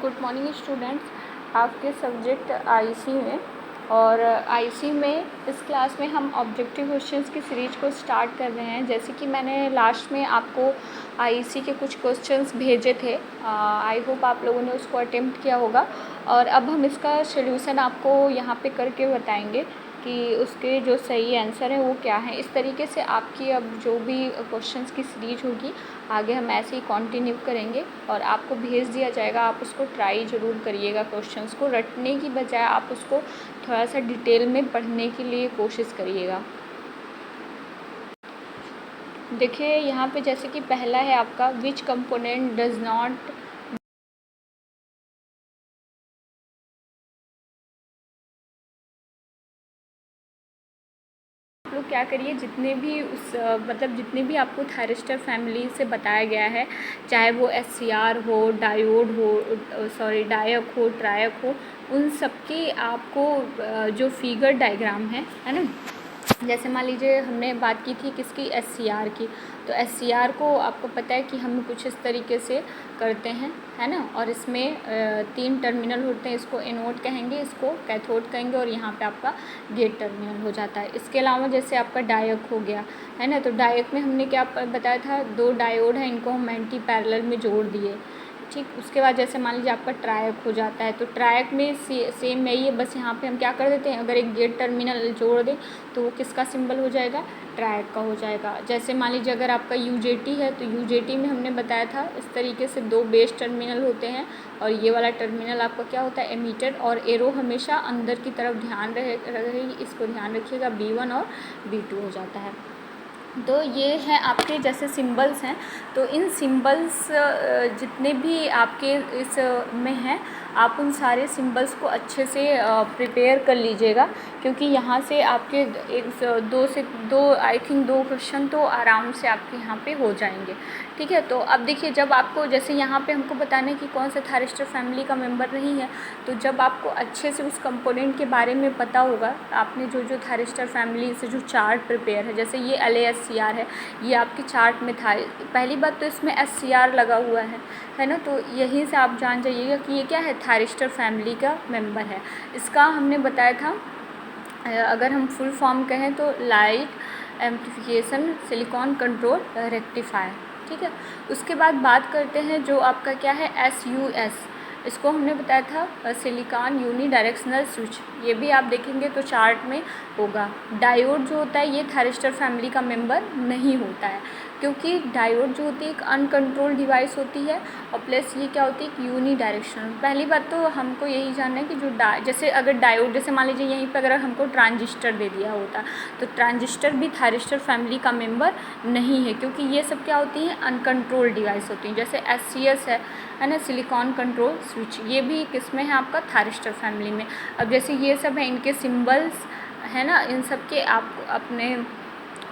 Good morning students. आपके subject IC में और आईसी में इस क्लास में हम ऑब्जेक्टिव क्वेश्चंस की सीरीज को स्टार्ट कर रहे हैं। जैसे कि मैंने लास्ट में आपको आईसी के कुछ क्वेश्चंस भेजे थे, आई होप आप लोगों ने उसको अटेम्प्ट किया होगा। और अब हम इसका सॉल्यूशन आपको यहाँ पे करके बताएंगे कि उसके जो सही आंसर है वो क्या है। इस तरीके से आपकी अब जो भी क्वेश्चंस की सीरीज होगी आगे हम ऐसे ही कंटिन्यू करेंगे और आपको भेज दिया जाएगा। आप उसको ट्राई ज़रूर करिएगा, क्वेश्चंस को रटने की बजाय आप उसको थोड़ा सा डिटेल में पढ़ने के लिए कोशिश करिएगा। देखिए यहाँ पे जैसे कि पहला है आपका विच कंपोनेंट डज नॉट लोग क्या करिए, जितने भी मतलब जितने भी आपको थायरिस्टर फैमिली से बताया गया है, चाहे वो एससीआर हो, डायोड हो, डायक हो, ट्रायक हो, उन सबकी आपको जो फिगर डायग्राम है ना। जैसे मान लीजिए हमने बात की थी किसकी, एससीआर की। तो एससीआर को आपको पता है कि हम कुछ इस तरीके से करते हैं, है ना। और इसमें 3 टर्मिनल होते हैं, इसको एनोड कहेंगे, इसको कैथोड कहेंगे और यहाँ पे आपका गेट टर्मिनल हो जाता है। इसके अलावा जैसे आपका डायक हो गया, है ना। तो डायक में हमने क्या बताया था, 2 डायोड हैं, इनको हम एंटी पैरेलल में जोड़ दिए, ठीक। उसके बाद जैसे मान लीजिए आपका ट्रायक हो जाता है, तो ट्रायक में सेम यही है, बस यहाँ पे हम क्या कर देते हैं, अगर एक गेट टर्मिनल जोड़ दें तो वो किसका सिंबल हो जाएगा, ट्रायक का हो जाएगा। जैसे मान लीजिए अगर आपका यूजेटी है तो यूजेटी में हमने बताया था इस तरीके से 2 बेस टर्मिनल होते हैं और ये वाला टर्मिनल आपका क्या होता है, एमीटर, और एरो हमेशा अंदर की तरफ ध्यान रहेगी, इसको ध्यान रखिएगा, B1 और B2 हो जाता है। तो ये है आपके जैसे सिंबल्स हैं, तो इन सिंबल्स जितने भी आपके इस में हैं, आप उन सारे सिंबल्स को अच्छे से प्रिपेयर कर लीजिएगा, क्योंकि यहाँ से आपके दो आई थिंक 2 क्वेश्चन तो आराम से आपके यहाँ पे हो जाएंगे, ठीक है। तो अब देखिए, जब आपको जैसे यहाँ पे हमको बताना है कि कौन सा थायरिस्टर फैमिली का मेंबर नहीं है, तो जब आपको अच्छे से उस कंपोनेंट के बारे में पता होगा, आपने जो थायरिस्टर फैमिली से जो चार्ट प्रिपेयर है, जैसे ये LASCR है, ये आपके चार्ट में था। पहली बात तो इसमें SCR लगा हुआ है ना। तो यहीं से आप जान जाइएगा कि ये क्या है, थायरिस्टर फैमिली का मेंबर है। इसका हमने बताया था, अगर हम फुल फॉर्म कहें तो light amplification silicon control rectifier, ठीक है। उसके बाद बात करते हैं जो आपका क्या है, SUS, इसको हमने बताया था सिलिकॉन यूनी डायरेक्शनल स्विच। ये भी आप देखेंगे तो चार्ट में होगा। डायोड जो होता है ये थायरिस्टर फैमिली का मेंबर नहीं होता है, क्योंकि डायोड जो होती है एक अनकंट्रोल्ड डिवाइस होती है, और प्लस ये क्या होती है, एक यूनी डायरेक्शनल। पहली बात तो हमको यही जानना है कि जो जैसे अगर डायोड, जैसे मान लीजिए यहीं पर अगर हमको ट्रांजिस्टर दे दिया होता, तो ट्रांजिस्टर भी थायरिस्टर फैमिली का मेंबर नहीं है, क्योंकि ये सब क्या होती हैं, अनकंट्रोल्ड डिवाइस होती हैं। जैसे SCS है ना, सिलिकॉन कंट्रोल स्विच, ये भी किस में है, आपका थायरिस्टर फैमिली में। अब जैसे ये सब है, इनके सिंबल्स है ना, इन सब के आप अपने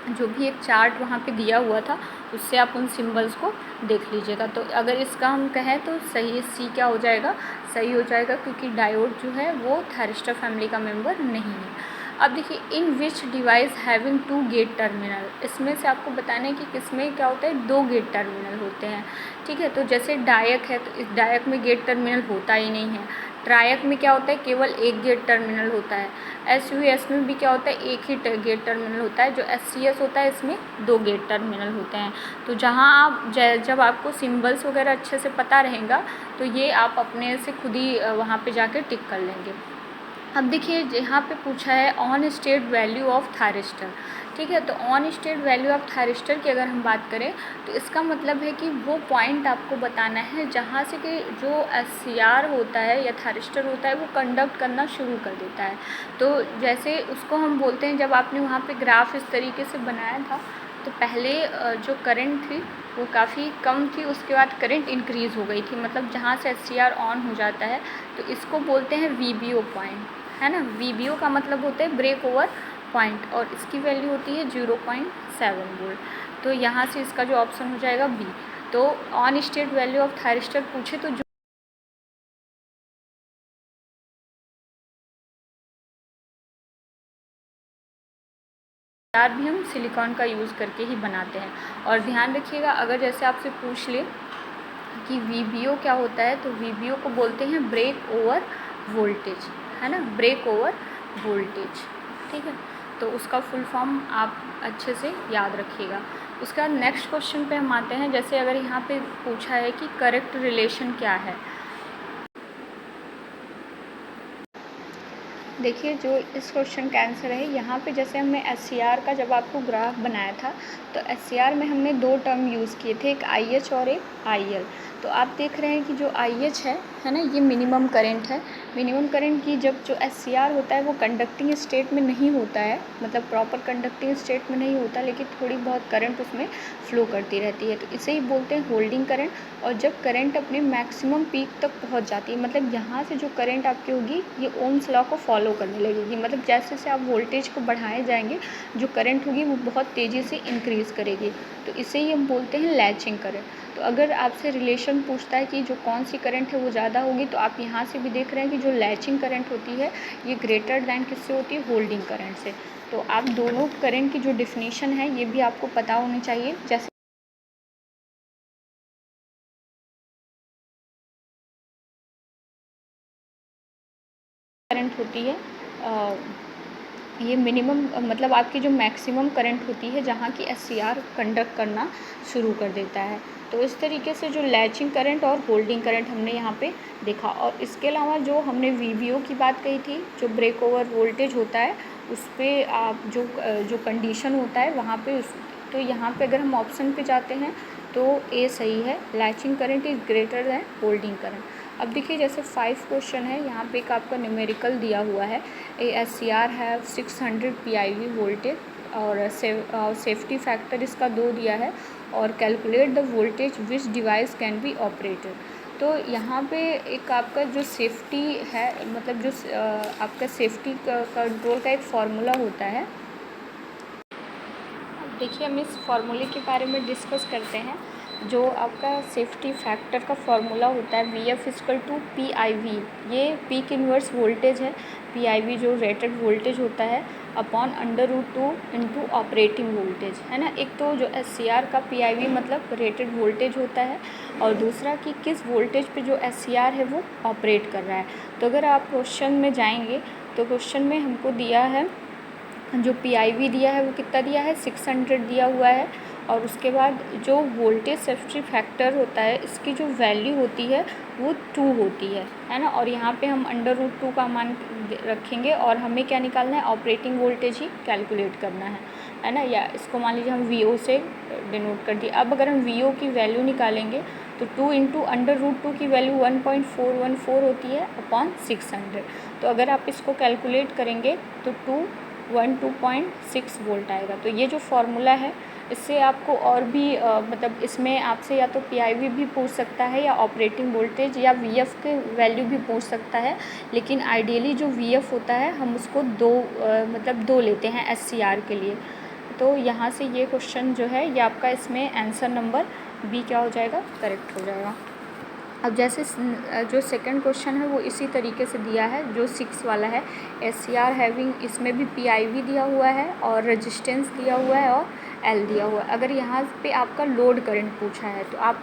जो भी एक चार्ट वहाँ पे दिया हुआ था उससे आप उन सिंबल्स को देख लीजिएगा। तो अगर इसका हम कहें तो सही C क्या हो जाएगा, सही हो जाएगा, क्योंकि डायोड जो है वो थायरिस्टर फैमिली का मेंबर नहीं है। अब देखिए, in which device having 2 gate terminal, इसमें से आपको बताना है कि किसमें क्या होता है, 2 गेट टर्मिनल होते हैं, ठीक है। तो जैसे डायक है तो इस डायक में गेट टर्मिनल होता ही नहीं है। ट्रायक में क्या होता है, केवल एक गेट टर्मिनल होता है। SUS में भी क्या होता है, एक ही गेट टर्मिनल होता है। जो SCS होता है इसमें 2 गेट टर्मिनल होते हैं। तो जहाँ आप जब आपको सिंबल्स वगैरह अच्छे से पता रहेगा तो ये आप अपने से खुद ही वहाँ पे जाके टिक कर लेंगे। अब देखिए, यहाँ पे पूछा है on state value of thyristor, ठीक है। तो on state value of thyristor की अगर हम बात करें तो इसका मतलब है कि वो पॉइंट आपको बताना है जहाँ से कि जो SCR होता है या थायरिस्टर होता है वो कंडक्ट करना शुरू कर देता है। तो जैसे उसको हम बोलते हैं, जब आपने वहाँ पे ग्राफ इस तरीके से बनाया था तो पहले जो करंट थी वो काफ़ी कम थी, उसके बाद करंट इंक्रीज़ हो गई थी, मतलब जहाँ से SCR ऑन हो जाता है तो इसको बोलते हैं VBO पॉइंट, है ना। VBO का मतलब होता है ब्रेक ओवर पॉइंट, और इसकी वैल्यू होती है 0.7 वोल्ट। तो यहाँ से इसका जो ऑप्शन हो जाएगा B। तो on state value of thyristor पूछे तो तार भी हम सिलिकॉन का यूज़ करके ही बनाते हैं। और ध्यान रखिएगा, अगर जैसे आपसे पूछ ले कि वीबीओ क्या होता है, तो वीबीओ को बोलते हैं ब्रेक ओवर वोल्टेज, है ना, ब्रेक ओवर वोल्टेज, ठीक है। तो उसका फुल फॉर्म आप अच्छे से याद रखिएगा। उसके बाद नेक्स्ट क्वेश्चन पे हम आते हैं। जैसे अगर यहाँ पे पूछा है कि करेक्ट रिलेशन क्या है, देखिए जो इस क्वेश्चन का आंसर है यहाँ पे, जैसे हमने एससीआर का जब आपको ग्राफ बनाया था तो एससीआर में हमने दो टर्म यूज़ किए थे, एक आईएच और एक आईएल। तो आप देख रहे हैं कि जो आईएच है ना, ये मिनिमम करंट है। मिनिमम करंट की जब जो एससीआर होता है वो कंडक्टिंग स्टेट में नहीं होता है, मतलब प्रॉपर कंडक्टिंग स्टेट में नहीं होता, लेकिन थोड़ी बहुत करंट उसमें फ्लो करती रहती है, तो इसे ही बोलते हैं होल्डिंग करंट। और जब करंट अपने मैक्सिमम पीक तक पहुंच जाती है, मतलब यहाँ से जो करंट आपकी होगी ये ओम्स लॉ को फॉलो करने लगेगी, मतलब जैसे जैसे आप वोल्टेज को बढ़ाए जाएंगे जो करंट होगी वो बहुत तेज़ी से इंक्रीज़ करेगी, तो इसे ही हम बोलते हैं लैचिंग करंट। तो अगर आपसे रिलेशन पूछता है कि जो कौन सी करंट है वो ज़्यादा होगी, तो आप यहाँ से भी देख रहे हैं कि जो लैचिंग करंट होती है ये ग्रेटर दैन किससे होती है, होल्डिंग करंट से। तो आप दोनों करंट की जो डिफिनीशन है ये भी आपको पता होनी चाहिए। जैसे करंट होती है ये मिनिमम, मतलब आपकी जो मैक्सिमम करंट होती है जहाँ की एससीआर कंडक्ट करना शुरू कर देता है। तो इस तरीके से जो लैचिंग करंट और होल्डिंग करंट हमने यहाँ पे देखा। और इसके अलावा जो हमने वीवीओ की बात कही थी, जो ब्रेक ओवर वोल्टेज होता है उस पर आप जो कंडीशन होता है वहाँ पे तो यहाँ पे अगर हम ऑप्शन पे जाते हैं तो ए सही है, latching current is greater than holding current. अब देखिए जैसे 5 क्वेश्चन है, यहाँ पे एक आपका न्यूमेरिकल दिया हुआ है, ए एससीआर है 600 पीआईवी वोल्टेज और सेफ्टी फैक्टर इसका 2 दिया है, और calculate the voltage which device can be operated. तो यहाँ पे एक आपका जो सेफ्टी है, मतलब जो आपका सेफ्टी कंट्रोल का एक फार्मूला होता है। अब देखिए हम इस फार्मूले के बारे में डिस्कस करते हैं। जो आपका सेफ्टी फैक्टर का फार्मूला होता है VF=PIV, ये पीक इन्वर्स वोल्टेज है, PIV जो रेटेड वोल्टेज होता है अपॉन √2 इंटू ऑपरेटिंग वोल्टेज, है ना। एक तो जो एससीआर का PIV मतलब रेटेड वोल्टेज होता है, और दूसरा कि किस वोल्टेज पे जो एससीआर है वो ऑपरेट कर रहा है। तो अगर आप क्वेश्चन में जाएंगे तो क्वेश्चन में हमको दिया है, जो PIV दिया है वो कितना दिया है, 600 दिया हुआ है, और उसके बाद जो वोल्टेज सेफ्टी फैक्टर होता है इसकी जो वैल्यू होती है वो 2 होती है ना। और यहाँ पे हम √2 का मान रखेंगे और हमें क्या निकालना है, ऑपरेटिंग वोल्टेज ही कैलकुलेट करना है ना। या इसको मान लीजिए हम VO से डिनोट कर दिए। अब अगर हम VO की वैल्यू निकालेंगे तो 2 इंटू √2 की वैल्यू 1.414 होती है अपॉन 600। तो अगर आप इसको कैलकुलेट करेंगे तो 212.6 वोल्ट आएगा। तो ये जो फार्मूला है इससे आपको और भी मतलब इसमें आपसे या तो PIV भी पूछ सकता है या ऑपरेटिंग वोल्टेज या VF के वैल्यू भी पूछ सकता है, लेकिन आइडियली जो VF होता है हम उसको मतलब 2 लेते हैं एससीआर के लिए। तो यहाँ से ये क्वेश्चन जो है ये आपका इसमें आंसर नंबर बी क्या हो जाएगा, करेक्ट हो जाएगा। अब जैसे जो सेकंड क्वेश्चन है वो इसी तरीके से दिया है, जो 6 वाला है, एससीआर हैविंग, इसमें भी PIV दिया हुआ है और रेजिस्टेंस दिया हुआ है और L दिया हुआ है। अगर यहाँ पे आपका लोड करंट पूछा है तो आप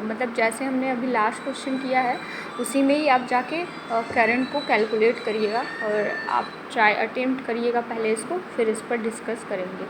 मतलब जैसे हमने अभी लास्ट क्वेश्चन किया है उसी में ही आप जाके करंट को कैलकुलेट करिएगा, और आप अटेम्प्ट करिएगा पहले इसको, फिर इस पर डिस्कस करेंगे।